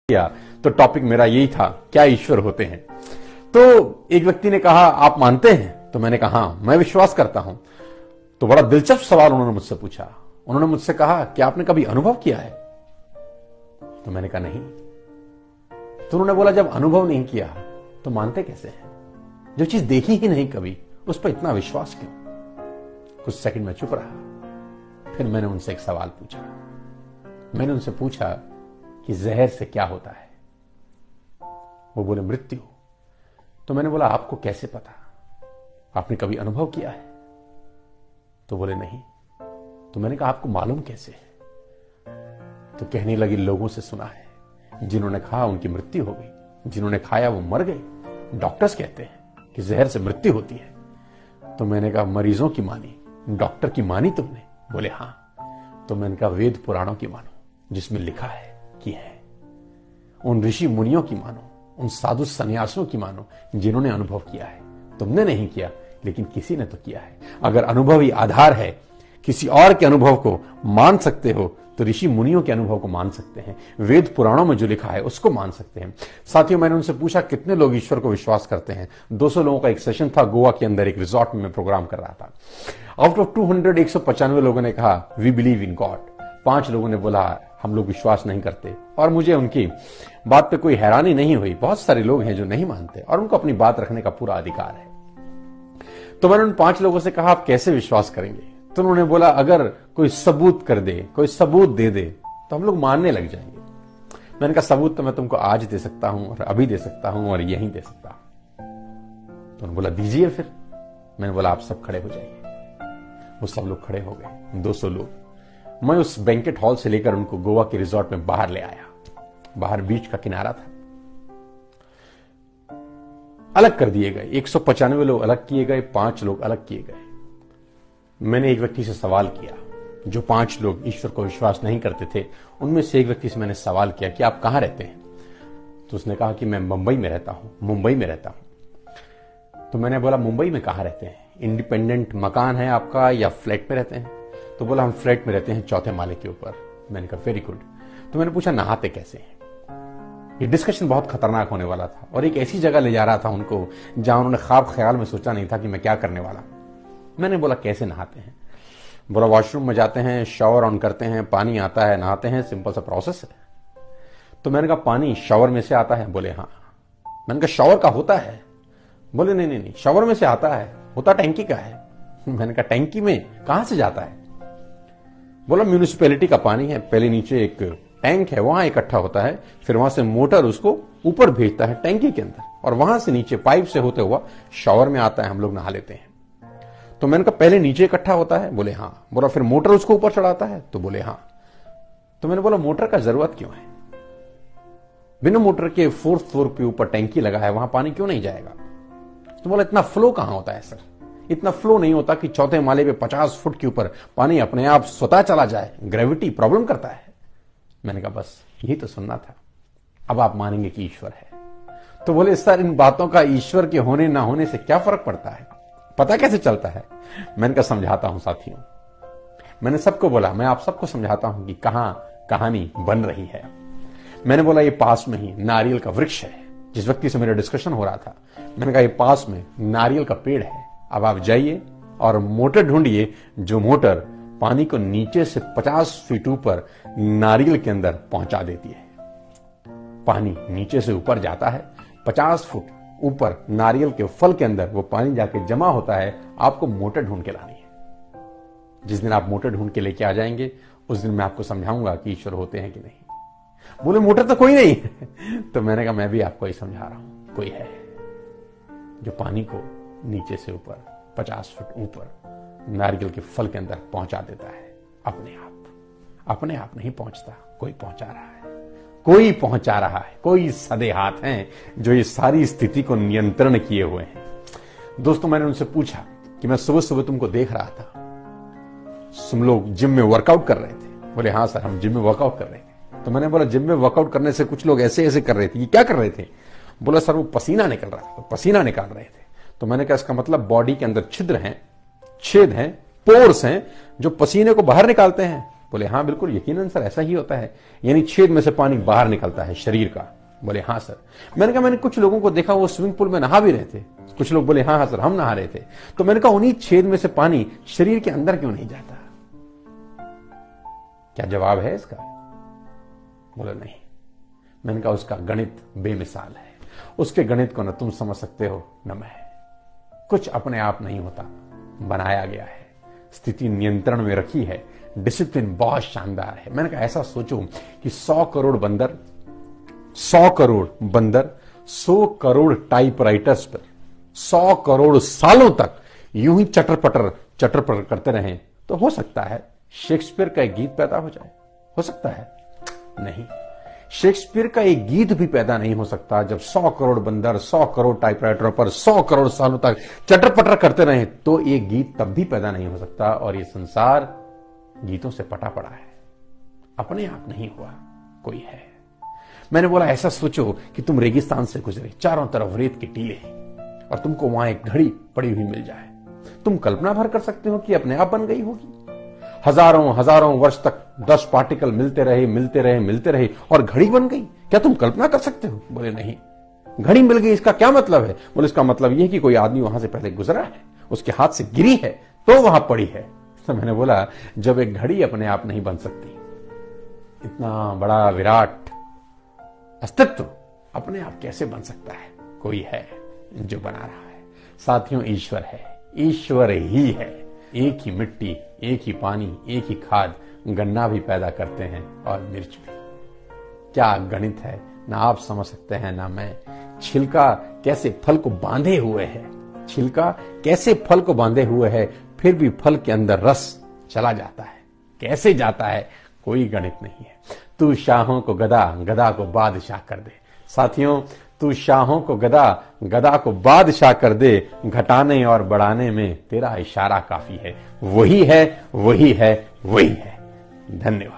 किया तो टॉपिक मेरा यही था, क्या ईश्वर होते हैं। तो एक व्यक्ति ने कहा आप मानते हैं? तो मैंने कहा हाँ मैं विश्वास करता हूं। तो बड़ा दिलचस्प सवाल उन्होंने मुझसे पूछा। उन्होंने मुझसे कहा कि आपने कभी अनुभव किया है? तो मैंने कहा नहीं। तो उन्होंने बोला जब अनुभव नहीं किया तो मानते कैसे हैं? जो चीज देखी ही नहीं कभी उस पर इतना विश्वास क्यों? कुछ सेकंड में चुप रहा। फिर मैंने उनसे एक सवाल पूछा। मैंने उनसे पूछा कि जहर से क्या होता है? वो बोले मृत्यु। तो मैंने बोला आपको कैसे पता? आपने कभी अनुभव किया है? तो बोले नहीं। तो मैंने कहा आपको मालूम कैसे है? तो कहने लगी लोगों से सुना है, जिन्होंने खाया उनकी मृत्यु हो गई, जिन्होंने खाया वो मर गए। डॉक्टर्स कहते हैं कि जहर से मृत्यु होती है। तो मैंने कहा मरीजों की मानी, डॉक्टर की मानी तुमने? बोले हां। तो मैंने कहा वेद पुराणों की मानो जिसमें लिखा है कि है। उन ऋषि मुनियों की मानो, उन साधु सन्यासियों की मानो जिन्होंने अनुभव किया है। तुमने नहीं किया लेकिन किसी ने तो किया है। अगर अनुभव ही आधार है, किसी और के अनुभव को मान सकते हो तो ऋषि मुनियों के अनुभव को मान सकते हैं, वेद पुराणों में जो लिखा है उसको मान सकते हैं। साथियों मैंने उनसे पूछा कितने लोग ईश्वर को विश्वास करते हैं। 200 लोगों का एक सेशन था गोवा के अंदर, एक रिजॉर्ट में मैं प्रोग्राम कर रहा था। आउट ऑफ 200 195 लोगों ने कहा वी बिलीव इन गॉड। 5 लोगों ने बोला हम लोग विश्वास नहीं करते। और मुझे उनकी बात पे कोई हैरानी नहीं हुई। बहुत सारे लोग हैं जो नहीं मानते और उनको अपनी बात रखने का पूरा अधिकार है। तो मैंने उन 5 लोगों से कहा आप कैसे विश्वास करेंगे? तो उन्होंने बोला अगर कोई सबूत कर दे, कोई सबूत दे दे तो हम लोग मानने लग जाएंगे। मैंने कहा सबूत तो मैं तुमको आज दे सकता हूं और अभी दे सकता हूं और यहीं दे सकता हूं। तो उन्होंने बोला दीजिए फिर। मैंने बोला आप सब खड़े हो जाइए। वो सब लोग खड़े हो गए, 200 लोग। मैं उस बैंकेट हॉल से लेकर उनको गोवा के रिजॉर्ट में बाहर ले आया। बाहर बीच का किनारा था, अलग कर दिए गए। 195 लोग अलग किए गए, 5 लोग अलग किए गए। मैंने एक व्यक्ति से सवाल किया, जो 5 लोग ईश्वर को विश्वास नहीं करते थे उनमें से एक व्यक्ति से मैंने सवाल किया कि आप कहां रहते हैं? तो उसने कहा कि मैं मुंबई में रहता हूं, मुंबई में रहता हूं। तो मैंने बोला मुंबई में कहां रहते हैं? इंडिपेंडेंट मकान है आपका या फ्लैट में रहते हैं? तो बोला हम फ्लैट में रहते हैं 4थे माले के ऊपर। मैंने कहा वेरी गुड। तो मैंने पूछा नहाते कैसे हैं? ये डिस्कशन बहुत खतरनाक होने वाला था और एक ऐसी जगह ले जा रहा था उनको जहां उन्होंने ख्वाब ख्याल में सोचा नहीं था कि मैं क्या करने वाला। मैंने बोला कैसे नहाते हैं? बोला वॉशरूम में जाते हैं, शावर ऑन करते हैं, पानी आता है, नहाते हैं, सिंपल सा प्रोसेस है। तो मैंने कहा पानी शावर में से आता है? बोले हाँ। मैंने कहा शावर का होता है? बोले नहीं नहीं नहीं, शावर में से आता है, होता टैंकी का है। मैंने कहा टैंकी में कहां से जाता है? बोला म्यूनिसिपैलिटी का पानी है, पहले नीचे एक टैंक है वहां इकट्ठा होता है, फिर वहां से मोटर उसको ऊपर भेजता है टैंकी के अंदर और वहां से नीचे पाइप से होते हुआ शावर में आता है, हम लोग नहा लेते हैं। तो मैंने कहा पहले नीचे इकट्ठा होता है? बोले हाँ। बोला फिर मोटर उसको ऊपर चढ़ाता है? तो बोले हाँ। तो मैंने बोला मोटर का जरूरत क्यों है? बिना मोटर के 4th फ्लोर पे ऊपर टैंकी लगा है, वहां पानी क्यों नहीं जाएगा? तो बोला इतना फ्लो कहां होता है सर? इतना फ्लो नहीं होता कि 4थे माले पे 50 फुट के ऊपर पानी अपने आप स्वतः चला जाए, ग्रेविटी प्रॉब्लम करता है। मैंने कहा बस यही तो सुनना था, अब आप मानेंगे कि ईश्वर है। तो बोले सर इन बातों का ईश्वर के होने ना होने से क्या फर्क पड़ता है, पता कैसे चलता है? मैंने कहा समझाता हूं साथियों। मैंने सबको बोला मैं आप सबको समझाता हूं कि कहां कहानी बन रही है। मैंने बोला ये पास में ही नारियल का वृक्ष है। जिस व्यक्ति से मेरा डिस्कशन हो रहा था मैंने कहा ये पास में नारियल का पेड़ है, अब आप जाइए और मोटर ढूंढिए जो मोटर पानी को नीचे से 50 फीट ऊपर नारियल के अंदर पहुंचा देती है। पानी नीचे से ऊपर जाता है, 50 फुट ऊपर नारियल के फल के अंदर वो पानी जाके जमा होता है। आपको मोटर ढूंढ के लानी है। जिस दिन आप मोटर ढूंढ के लेके आ जाएंगे उस दिन मैं आपको समझाऊंगा कि ईश्वर होते हैं कि नहीं। बोले मोटर तो कोई नहीं है। तो मैंने कहा मैं भी आपको ही समझा रहा हूं, कोई है जो पानी को नीचे से ऊपर 50 फुट ऊपर नारियल के फल के अंदर पहुंचा देता है। अपने आप नहीं पहुंचता, कोई पहुंचा रहा है, कोई पहुंचा रहा है, कोई सदे हाथ हैं जो ये सारी स्थिति को नियंत्रण किए हुए हैं। दोस्तों मैंने उनसे पूछा कि मैं सुबह सुबह तुमको देख रहा था, तुम लोग जिम में वर्कआउट कर रहे थे? बोले हाँ सर हम जिम में वर्कआउट कर रहे थे। तो मैंने बोला जिम में वर्कआउट करने से कुछ लोग ऐसे ऐसे कर रहे थे, ये क्या कर रहे थे? बोला सर वो पसीना निकल रहा था, पसीना निकाल रहे थे। तो मैंने कहा इसका मतलब बॉडी के अंदर छिद्र हैं, छेद हैं, पोर्स हैं जो पसीने को बाहर निकालते हैं। बोले हाँ बिल्कुल यकीनन सर ऐसा ही होता है, यानी छेद में से पानी बाहर निकलता है शरीर का। बोले हाँ सर। मैंने कहा मैंने कुछ लोगों को देखा वो स्विमिंग पूल में नहा भी रहे थे। कुछ लोग बोले हाँ हाँ सर हम नहा रहे थे। तो मैंने कहा उन्हीं छेद में से पानी शरीर के अंदर क्यों नहीं जाता? क्या जवाब है इसका? बोले नहीं। मैंने कहा उसका गणित बेमिसाल है, उसके गणित को न तुम समझ सकते हो न मैं। कुछ अपने आप नहीं होता, बनाया गया है, स्थिति नियंत्रण में रखी है, डिसिप्लिन बहुत शानदार है। मैंने कहा ऐसा सोचो कि 100 करोड़ बंदर 100 करोड़ टाइपराइटर्स पर 100 करोड़ सालों तक यूं ही चटर पटर करते रहें तो हो सकता है शेक्सपियर का एक गीत पैदा हो जाए। हो सकता है? नहीं, शेक्सपियर का एक गीत भी पैदा नहीं हो सकता जब 100 करोड़ बंदर 100 करोड़ टाइपराइटरों पर 100 करोड़ सालों तक चटर पटर करते रहे तो एक गीत तब भी पैदा नहीं हो सकता। और ये संसार गीतों से पटा पड़ा है, अपने आप नहीं हुआ, कोई है। मैंने बोला ऐसा सोचो कि तुम रेगिस्तान से गुजरे, चारों तरफ रेत के टीले हैं और तुमको वहां एक घड़ी पड़ी हुई मिल जाए। तुम कल्पना भर कर सकते हो कि अपने आप बन गई होगी। हजारों वर्ष तक 10 पार्टिकल मिलते रहे और घड़ी बन गई। क्या तुम कल्पना कर सकते हो? बोले नहीं। घड़ी मिल गई इसका क्या मतलब है? बोले इसका मतलब यह कि कोई आदमी वहां से पहले गुजरा है, उसके हाथ से गिरी है तो वहां पड़ी है। तो मैंने बोला जब एक घड़ी अपने आप नहीं बन सकती, इतना बड़ा विराट अस्तित्व अपने आप कैसे बन सकता है? कोई है जो बना रहा है। साथियों ईश्वर है, ईश्वर ही है। एक ही मिट्टी, एक ही पानी, एक ही खाद, गन्ना भी पैदा करते हैं और मिर्च भी। क्या गणित है, ना आप समझ सकते हैं ना मैं। छिलका कैसे फल को बांधे हुए है, छिलका कैसे फल को बांधे हुए है, फिर भी फल के अंदर रस चला जाता है। कैसे जाता है? कोई गणित नहीं है। तू शाहों को गदा, गदा को बादशाह कर दे। साथियों तू शाहों को गदा, गदा को बादशाह कर दे। घटाने और बढ़ाने में तेरा इशारा काफी है। वही है, वही है, वही है। धन्यवाद।